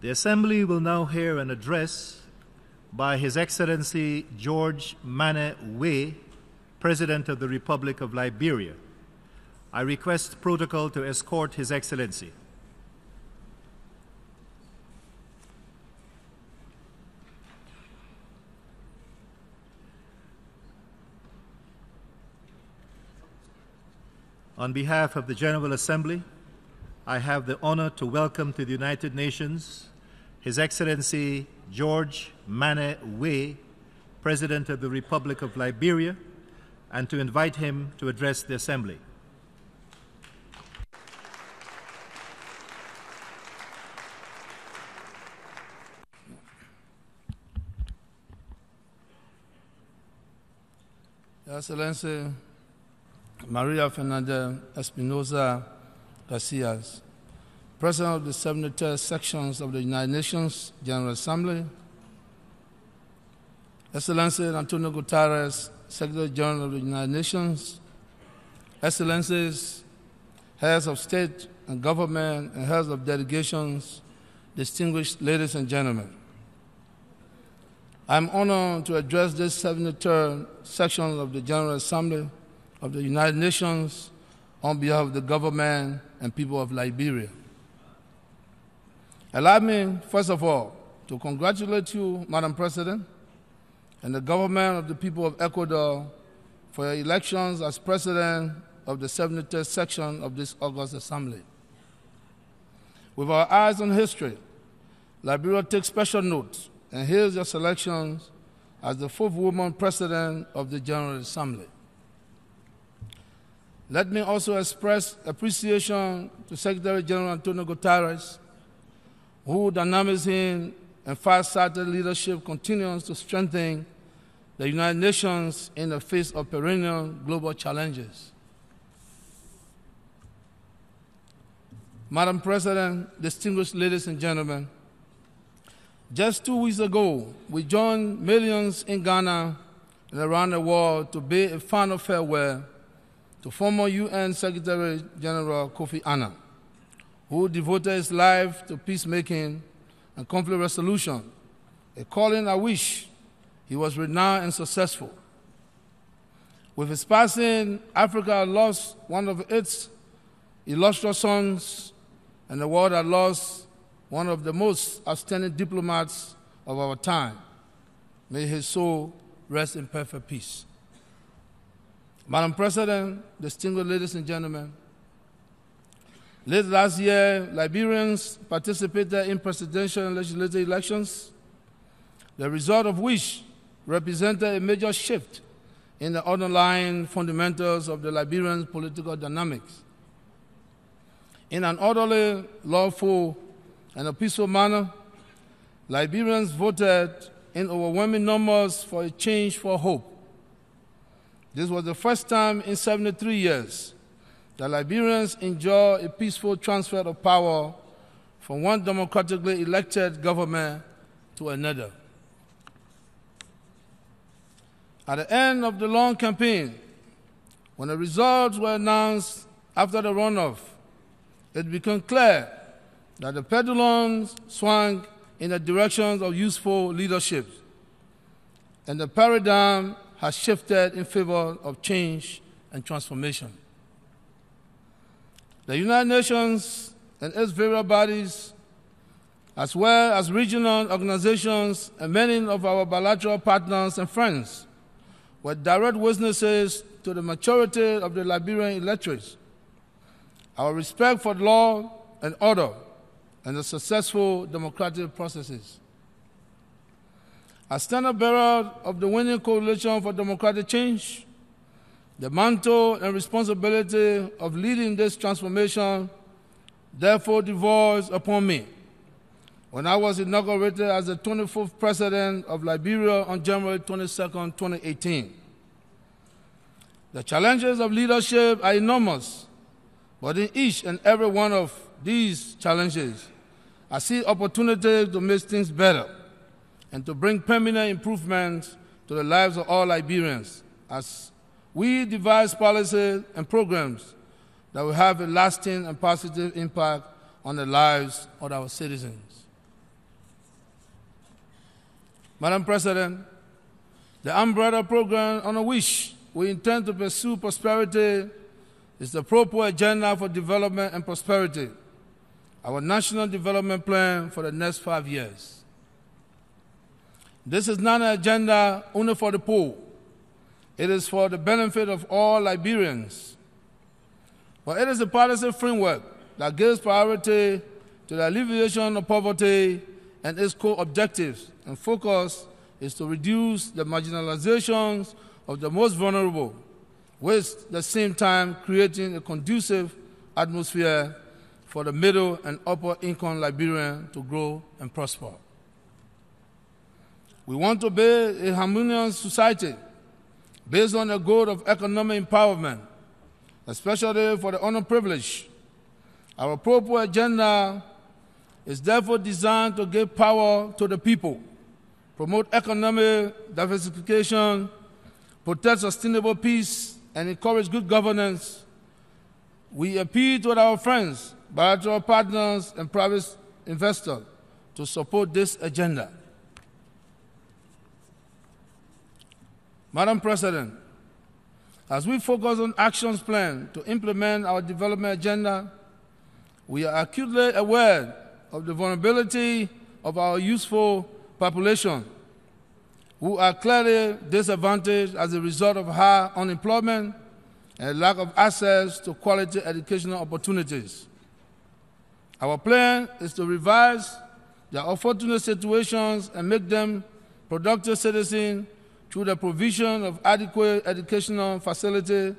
The Assembly will now hear an address by His Excellency George Manneh Weah, President of the Republic of Liberia. I request protocol to escort His Excellency. On behalf of the General Assembly, I have the honor to welcome to the United Nations His Excellency George Manneh Weah, President of the Republic of Liberia, and to invite him to address the Assembly. Your Excellency Maria Fernanda Espinosa Garcias, President of the 73rd Sections of the United Nations General Assembly, Excellency Antonio Guterres, Secretary General of the United Nations, Excellencies, Heads of State and Government, and Heads of Delegations, distinguished ladies and gentlemen. I am honored to address this 73rd section of the General Assembly of the United Nations on behalf of the government and people of Liberia. Allow me, first of all, to congratulate you, Madam President, and the government of the people of Ecuador for your elections as President of the 73rd section of this August Assembly. With our eyes on history, Liberia takes special note and hails your selection as the 4th woman President of the General Assembly. Let me also express appreciation to Secretary General Antonio Guterres, whose dynamism and far-sighted leadership continues to strengthen the United Nations in the face of perennial global challenges. Madam President, distinguished ladies and gentlemen, just 2 weeks ago, we joined millions in Ghana and around the world to bid a final farewell to former UN Secretary General Kofi Annan, who devoted his life to peacemaking and conflict resolution, a calling I wish he was renowned and successful. With his passing, Africa lost one of its illustrious sons, and the world had lost one of the most outstanding diplomats of our time. May his soul rest in perfect peace. Madam President, distinguished ladies and gentlemen, late last year, Liberians participated in presidential and legislative elections, the result of which represented a major shift in the underlying fundamentals of the Liberian political dynamics. In an orderly, lawful, and a peaceful manner, Liberians voted in overwhelming numbers for a change for hope. This was the first time in 73 years that Liberians enjoy a peaceful transfer of power from one democratically elected government to another. At the end of the long campaign, when the results were announced after the runoff, it became clear that the pendulum swung in the direction of useful leadership, and the paradigm has shifted in favor of change and transformation. The United Nations and its various bodies, as well as regional organizations and many of our bilateral partners and friends, were direct witnesses to the maturity of the Liberian electorate, our respect for law and order, and the successful democratic processes. As standard bearer of the winning coalition for democratic change, the mantle and responsibility of leading this transformation therefore devolves upon me. When I was inaugurated as the 24th President of Liberia on January 22, 2018. The challenges of leadership are enormous, but in each and every one of these challenges, I see opportunity to make things better and to bring permanent improvements to the lives of all Liberians as we devise policies and programs that will have a lasting and positive impact on the lives of our citizens. Madam President, the umbrella program under which we intend to pursue prosperity is the Pro-Poor Agenda for Development and Prosperity, our national development plan for the next 5 years. This is not an agenda only for the poor. It is for the benefit of all Liberians. But it is a policy framework that gives priority to the alleviation of poverty, and its core objectives and focus is to reduce the marginalizations of the most vulnerable, while at the same time creating a conducive atmosphere for the middle and upper income Liberian to grow and prosper. We want to build a harmonious society based on the goal of economic empowerment, especially for the underprivileged. Our Pro-Poor Agenda is therefore designed to give power to the people, promote economic diversification, protect sustainable peace, and encourage good governance. We appeal to our friends, bilateral partners, and private investors to support this agenda. Madam President, as we focus on actions plan to implement our development agenda, we are acutely aware of the vulnerability of our youthful population, who are clearly disadvantaged as a result of high unemployment and lack of access to quality educational opportunities. Our plan is to revise their unfortunate situations and make them productive citizens through the provision of adequate educational facilities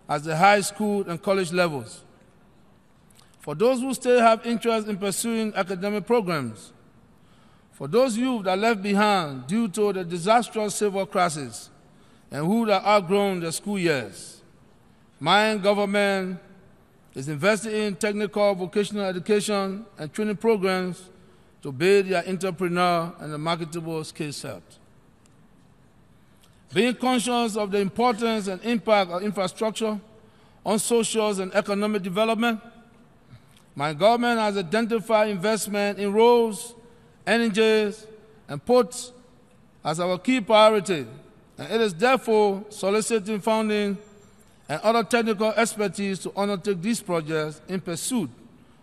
at the high school and college levels. For those who still have interest in pursuing academic programs, for those youth that are left behind due to the disastrous civil crisis and who have outgrown their school years, my government is investing in technical vocational education and training programs to build their entrepreneur and the marketable skill set. Being conscious of the importance and impact of infrastructure on social and economic development, my government has identified investment in roads, energies, and ports as our key priority, and it is therefore soliciting funding and other technical expertise to undertake these projects in pursuit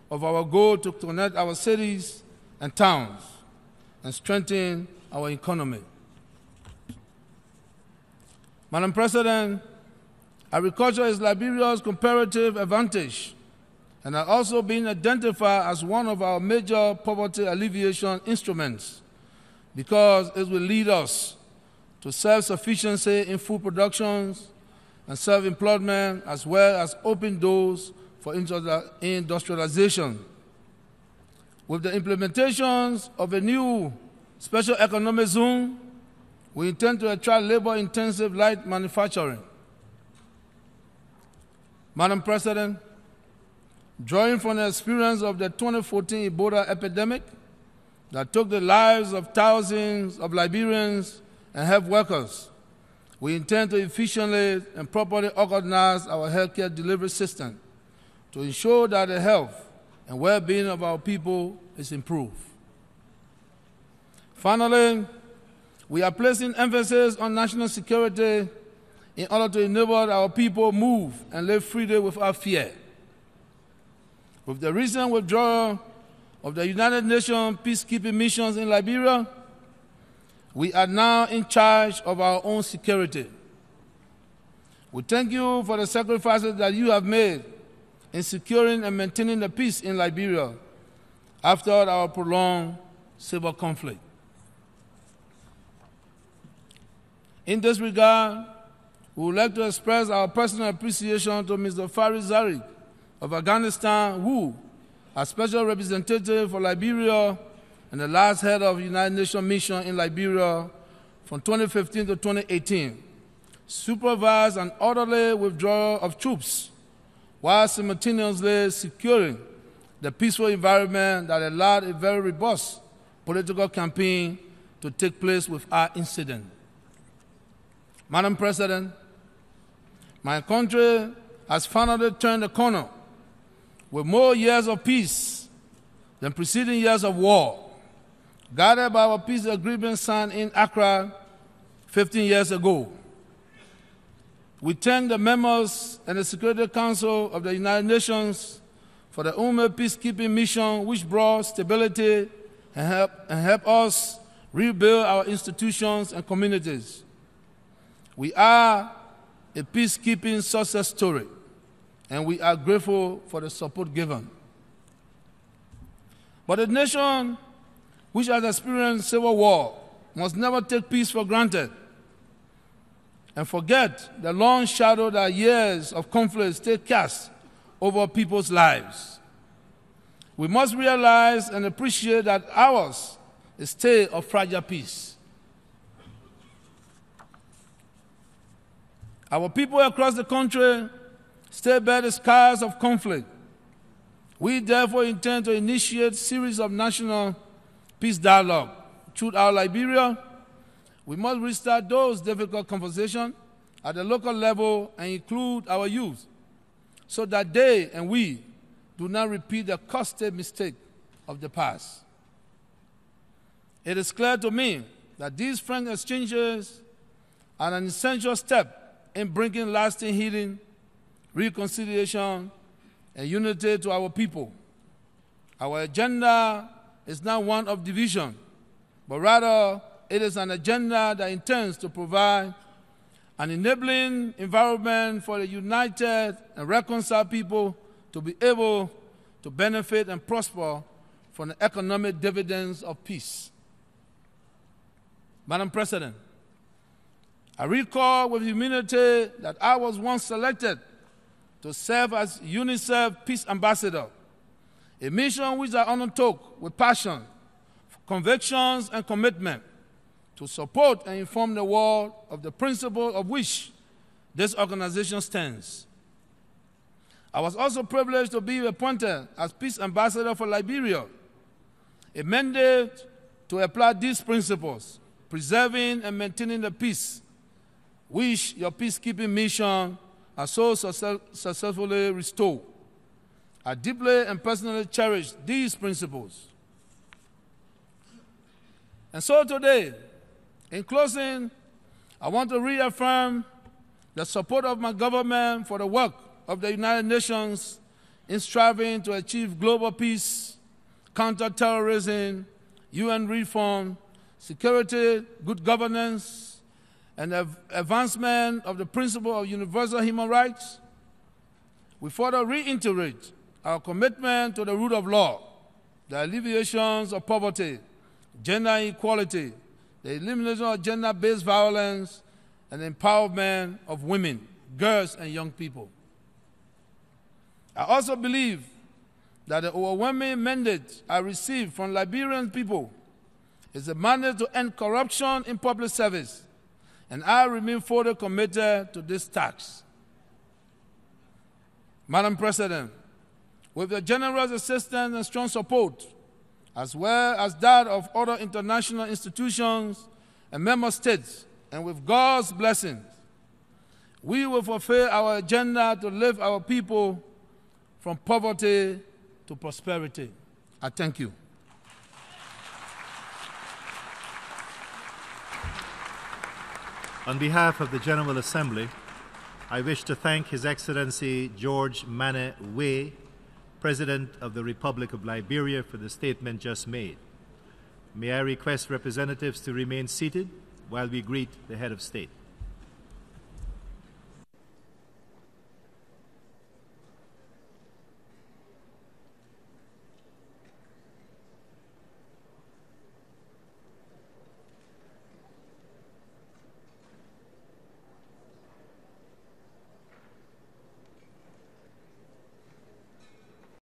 of our goal to connect our cities and towns and strengthen our economy. Madam President, agriculture is Liberia's comparative advantage and has also been identified as one of our major poverty alleviation instruments because it will lead us to self-sufficiency in food production and self-employment, as well as open doors for industrialization. With the implementations of a new special economic zone, we intend to attract labor-intensive light manufacturing. Madam President, drawing from the experience of the 2014 Ebola epidemic that took the lives of thousands of Liberians and health workers, we intend to efficiently and properly organize our healthcare delivery system to ensure that the health and well-being of our people is improved. Finally, we are placing emphasis on national security in order to enable our people move and live freely without fear. With the recent withdrawal of the United Nations peacekeeping missions in Liberia, we are now in charge of our own security. We thank you for the sacrifices that you have made in securing and maintaining the peace in Liberia after our prolonged civil conflict. In this regard, we would like to express our personal appreciation to Mr. Farid Zarif of Afghanistan, who, as special representative for Liberia and the last head of the United Nations mission in Liberia from 2015 to 2018, supervised an orderly withdrawal of troops while simultaneously securing the peaceful environment that allowed a very robust political campaign to take place without incident. Madam President, my country has finally turned the corner with more years of peace than preceding years of war. guided by our peace agreement signed in Accra 15 years ago. We thank the members and the Security Council of the United Nations for the UME peacekeeping mission, which brought stability and help us rebuild our institutions and communities. We are a peacekeeping success story, and we are grateful for the support given. But a nation which has experienced civil war must never take peace for granted and forget the long shadow that years of conflict still cast over people's lives. We must realize and appreciate that ours is a state of fragile peace. Our people across the country still bear the scars of conflict. We therefore intend to initiate a series of national peace dialogue throughout Liberia. We must restart those difficult conversations at the local level and include our youth so that they and we do not repeat the costly mistake of the past. It is clear to me that these frank exchanges are an essential step in bringing lasting healing, reconciliation, and unity to our people. Our agenda is not one of division, but rather it is an agenda that intends to provide an enabling environment for the united and reconciled people to be able to benefit and prosper from the economic dividends of peace. Madam President, I recall with humility that I was once selected to serve as UNICEF Peace Ambassador, a mission which I undertook with passion, convictions, and commitment to support and inform the world of the principle of which this organization stands. I was also privileged to be appointed as Peace Ambassador for Liberia, a mandate to apply these principles, preserving and maintaining the peace which your peacekeeping mission has so successfully restored. I deeply and personally cherish these principles. And so today, in closing, I want to reaffirm the support of my government for the work of the United Nations in striving to achieve global peace, counter-terrorism, UN reform, security, good governance, and the advancement of the principle of universal human rights. We further reiterate our commitment to the rule of law, the alleviations of poverty, gender equality, the elimination of gender-based violence, and the empowerment of women, girls, and young people. I also believe that the overwhelming mandate I received from Liberian people is a mandate to end corruption in public service, and I remain fully committed to this task. Madam President, with your generous assistance and strong support, as well as that of other international institutions and member states, and with God's blessings, we will fulfill our agenda to lift our people from poverty to prosperity. I thank you. On behalf of the General Assembly, I wish to thank His Excellency George Manneh Weah, President of the Republic of Liberia, for the statement just made. May I request representatives to remain seated while we greet the Head of State.